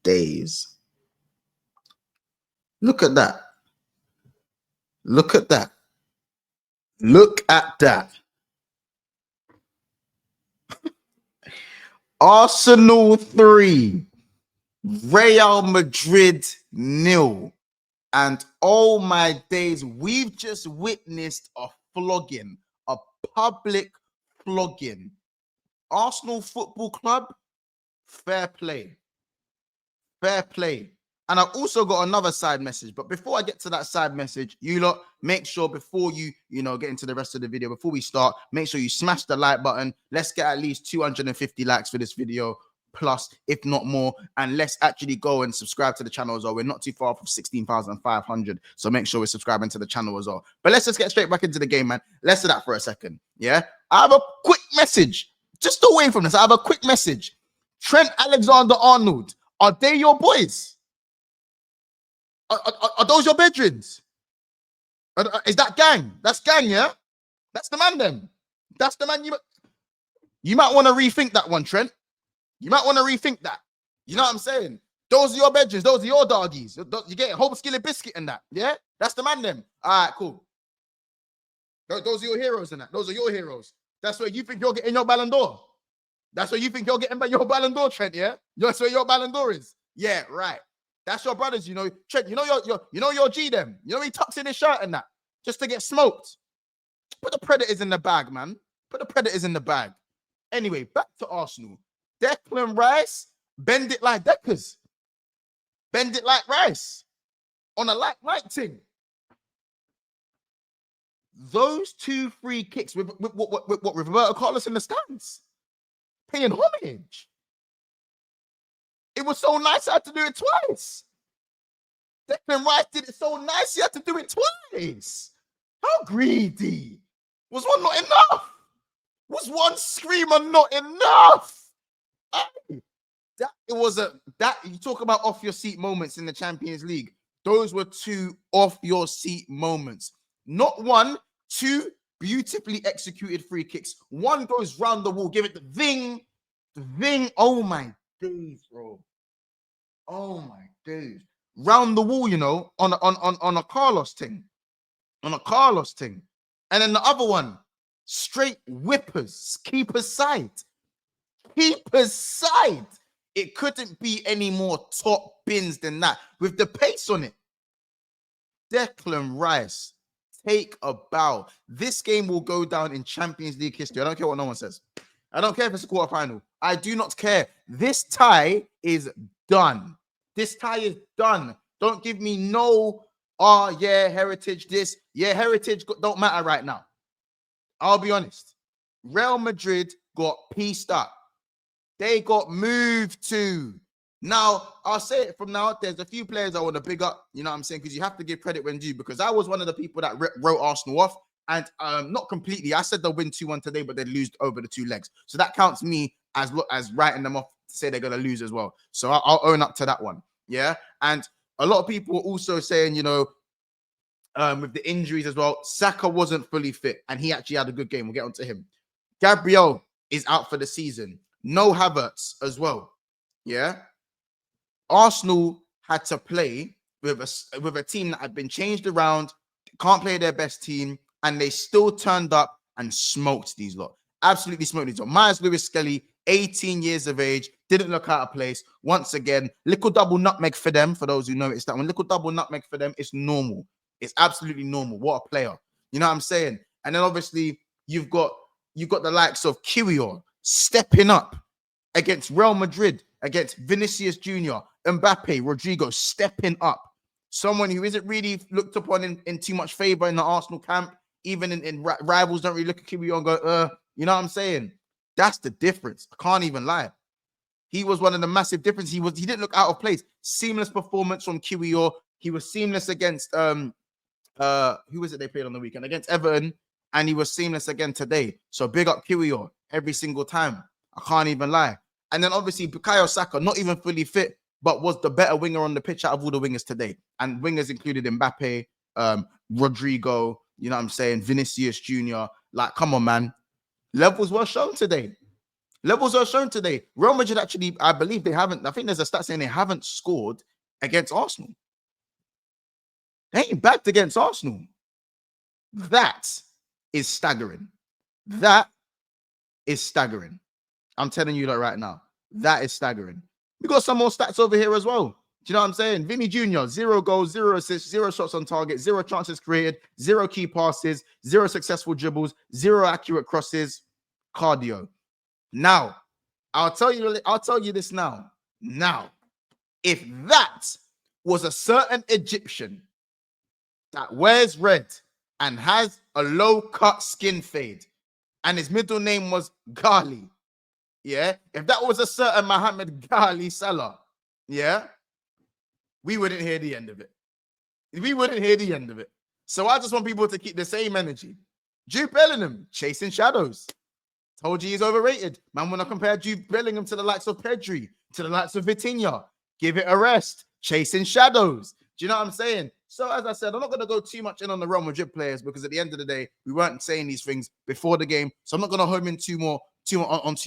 days. Look at that. Look at that. Look at that. Arsenal 3, Real Madrid 0. And oh my days, we've just witnessed a flogging, a public flogging. Arsenal Football Club, fair play. Fair play. And I've also got another side message. But before I get to that side message, you lot, make sure before you get into the rest of the video, before we start, make sure you smash the like button. Let's get at least 250 likes for this video, plus, if not more. And let's actually go and subscribe to the channel as well. We're not too far from 16,500. So make sure we're subscribing to the channel as well. But let's just get straight back into the game, man. Let's do that for a second. Yeah. I have a quick message. Just away from this, I have a quick message. Trent Alexander-Arnold, are they your boys? Are those your bedrooms? Is that gang? That's gang, yeah? That's the man then. That's the man. You might want to rethink that one, Trent. You might want to rethink that. You know what I'm saying? Those are your bedrooms. Those are your doggies. You get a whole skillet biscuit in that, yeah? That's the man then. All right, cool. Those are your heroes in that. Those are your heroes. That's where you think you're getting your Ballon d'Or. That's where you think you're getting your Ballon d'Or, Trent, yeah? That's where your Ballon d'Or is. Yeah, right. That's your brothers, Trent, your G them. He tucks in his shirt and that just to get smoked. Put the Predators in the bag, man. Put the Predators in the bag. Anyway, back to Arsenal. Declan Rice, bend it like Deckers. Bend it like Rice. On a light thing. Those 2 free kicks with Roberto Carlos in the stands. Paying homage. It was so nice I had to do it twice. Declan Rice did it so nice he had to do it twice. How greedy. Was one not enough? Was one screamer not enough? Hey, you talk about off your seat moments in the Champions League. Those were 2 off your seat moments. Not 1, 2 beautifully executed free kicks. One goes round the wall, give it the ving. The ving. Oh my days, bro. Oh my days. Round the wall, on a Carlos thing. On a Carlos thing. And then the other one, straight whippers, keeper's side. Keeper's side. It couldn't be any more top bins than that. With the pace on it. Declan Rice, take a bow. This game will go down in Champions League history. I don't care what no one says. I don't care if it's a quarterfinal. I do not care. This tie is done. This tie is done. Don't give me no, heritage this. Yeah, heritage don't matter right now. I'll be honest. Real Madrid got pieced up. They got moved to. Now, I'll say it from now. There's a few players I want to big up. You know what I'm saying? Because you have to give credit when due. Because I was one of the people that wrote Arsenal off. And not completely. I said they'll win 2-1 today, but they'd lose over the 2 legs. So that counts me as writing them off to say they're going to lose as well. So I'll own up to that one. Yeah. And a lot of people were also saying, with the injuries as well, Saka wasn't fully fit and he actually had a good game. We'll get onto him. Gabriel is out for the season. No Havertz as well. Yeah. Arsenal had to play with a team that had been changed around, can't play their best team, and they still turned up and smoked these lot. Absolutely smoked these lot. Myers Lewis-Skelly, 18 years of age, didn't look out of place. Once again, little double nutmeg for them. For those who know, it's that one. Little double nutmeg for them. It's normal. It's absolutely normal. What a player. You know what I'm saying? And then obviously you've got the likes of Kiwior stepping up against Real Madrid, against Vinicius Jr., Mbappe, Rodrigo stepping up. Someone who isn't really looked upon in too much favor in the Arsenal camp. Even in rivals don't really look at Kiwior and go, you know what I'm saying? That's the difference. I can't even lie. He was one of the massive differences. He didn't look out of place. Seamless performance from Kiwior. He was seamless against who was it they played on the weekend? Against Everton, and he was seamless again today. So big up Kiwior every single time. I can't even lie. And then obviously Bukayo Saka, not even fully fit, but was the better winger on the pitch out of all the wingers today. And wingers included Mbappe, Rodrigo, you know what I'm saying, Vinicius Jr. Like, come on, man. Levels were shown today. Levels are shown today. Real Madrid actually, I believe they haven't. I think there's a stat saying they haven't scored against Arsenal. They ain't backed against Arsenal. That is staggering. That is staggering. I'm telling you that right now. That is staggering. We got some more stats over here as well. Do you know what I'm saying? Vinny Jr., 0 goals, 0 assists, 0 shots on target, 0 chances created, 0 key passes, 0 successful dribbles, 0 accurate crosses, cardio. Now, I'll tell you this now. Now, if that was a certain Egyptian that wears red and has a low-cut skin fade, and his middle name was Ghali, yeah, if that was a certain Mohamed Ghali Salah, yeah, we wouldn't hear the end of it. We wouldn't hear the end of it. So I just want people to keep the same energy. Jude Bellingham, chasing shadows. Told you he's overrated. Man, when I compare Jude Bellingham to the likes of Pedri, to the likes of Vitinha, give it a rest. Chasing shadows. Do you know what I'm saying? So as I said, I'm not going to go too much in on the Real Madrid players because at the end of the day, we weren't saying these things before the game. So I'm not going to home in too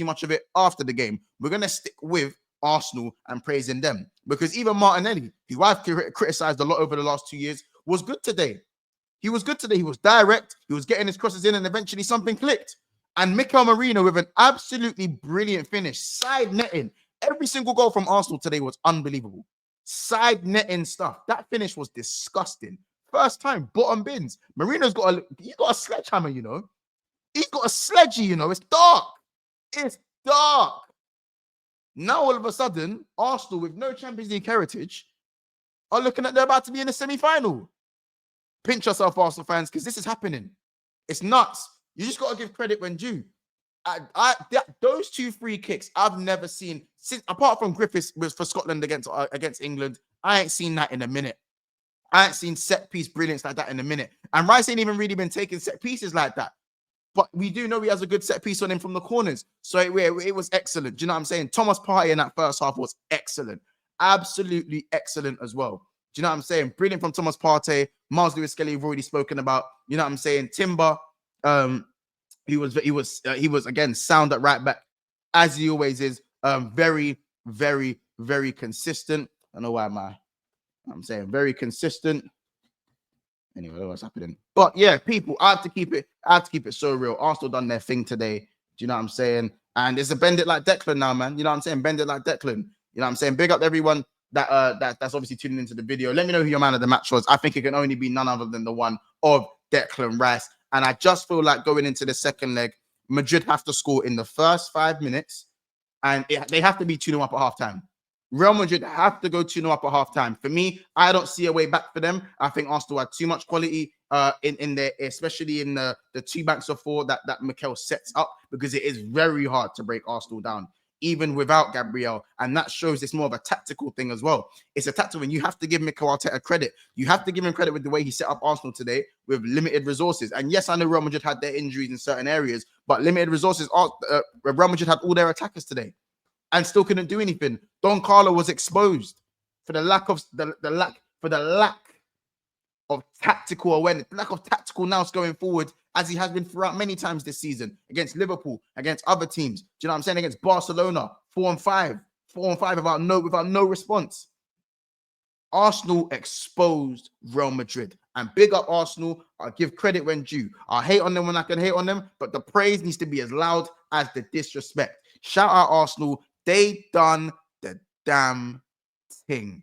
much of it after the game. We're going to stick with Arsenal and praising them because even Martinelli, who I've criticized a lot over the last 2 years, was good today. He was good today. He was direct. He was getting his crosses in and eventually something clicked. And Mikel Merino with an absolutely brilliant finish, side netting. Every single goal from Arsenal today was unbelievable. Side netting stuff. That finish was disgusting. First time, bottom bins. Marino's got a sledgehammer, you know. He's got a sledgy, you know. It's dark. It's dark. Now all of a sudden, Arsenal with no Champions League heritage are looking like they're about to be in the semi-final. Pinch yourself, Arsenal fans, because this is happening. It's nuts. You just got to give credit when due. Those 2 free kicks I've never seen since, apart from Griffiths for Scotland against England. I ain't seen that in a minute. I ain't seen set piece brilliance like that in a minute. And Rice ain't even really been taking set pieces like that. But we do know he has a good set piece on him from the corners. So it was excellent. Do you know what I'm saying? Thomas Partey in that first half was excellent. Absolutely excellent as well. Do you know what I'm saying? Brilliant from Thomas Partey. Miles Lewis-Skelly, we've already spoken about. You know what I'm saying? Timber, he was again sound at right back, as he always is. Very, very, very consistent. I don't know why I'm saying very consistent. Anyway, what's happening? But yeah, people, I have to keep it so real. Arsenal done their thing today. Do you know what I'm saying? And it's a bend it like Declan now, man. You know what I'm saying? Bend it like Declan. You know what I'm saying? Big up everyone that's obviously tuning into the video. Let me know who your man of the match was. I think it can only be none other than the one of Declan Rice. And I just feel like going into the second leg, Madrid have to score in the first 5 minutes, and they have to be 2-0 up at halftime. Real Madrid have to go 2-0 up at halftime. For me, I don't see a way back for them. I think Arsenal had too much quality in there, especially in the 2 banks of 4 that Mikel sets up, because it is very hard to break Arsenal down, even without Gabriel. And that shows it's more of a tactical thing as well. It's a tactical, and you have to give Mikel Arteta credit. You have to give him credit with the way he set up Arsenal today with limited resources. And yes, I know Real Madrid had their injuries in certain areas, but limited resources. Real Madrid had all their attackers today and still couldn't do anything. Don Carlo was exposed for the lack of tactical awareness, the lack of tactical nous going forward, as he has been throughout many times this season against Liverpool, against other teams. Do you know what I'm saying? Against Barcelona, 4-5 without no response. Arsenal exposed Real Madrid, and big up Arsenal. I'll give credit when due. I'll hate on them when I can hate on them, but the praise needs to be as loud as the disrespect. Shout out Arsenal. They done the damn thing.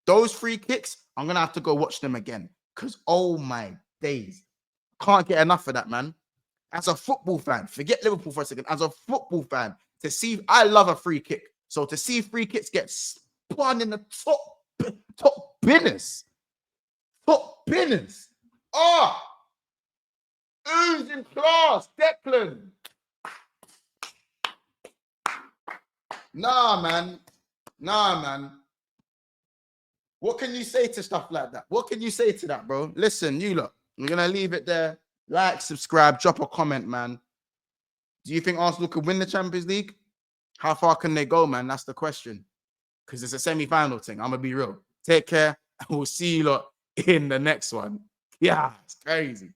Those free kicks, I'm going to have to go watch them again, because, oh my days, can't get enough of that, man. As a football fan, forget Liverpool for a second. As a football fan, to see, I love a free kick. So to see free kicks get spun in the top business. Oh, oozing class, Declan. Nah, man. What can you say to stuff like that? What can you say to that, bro? Listen, you lot, we're going to leave it there. Like, subscribe, drop a comment, man. Do you think Arsenal could win the Champions League? How far can they go, man? That's the question. Because it's a semi-final thing. I'm going to be real. Take care, and we'll see you lot in the next one. Yeah, it's crazy.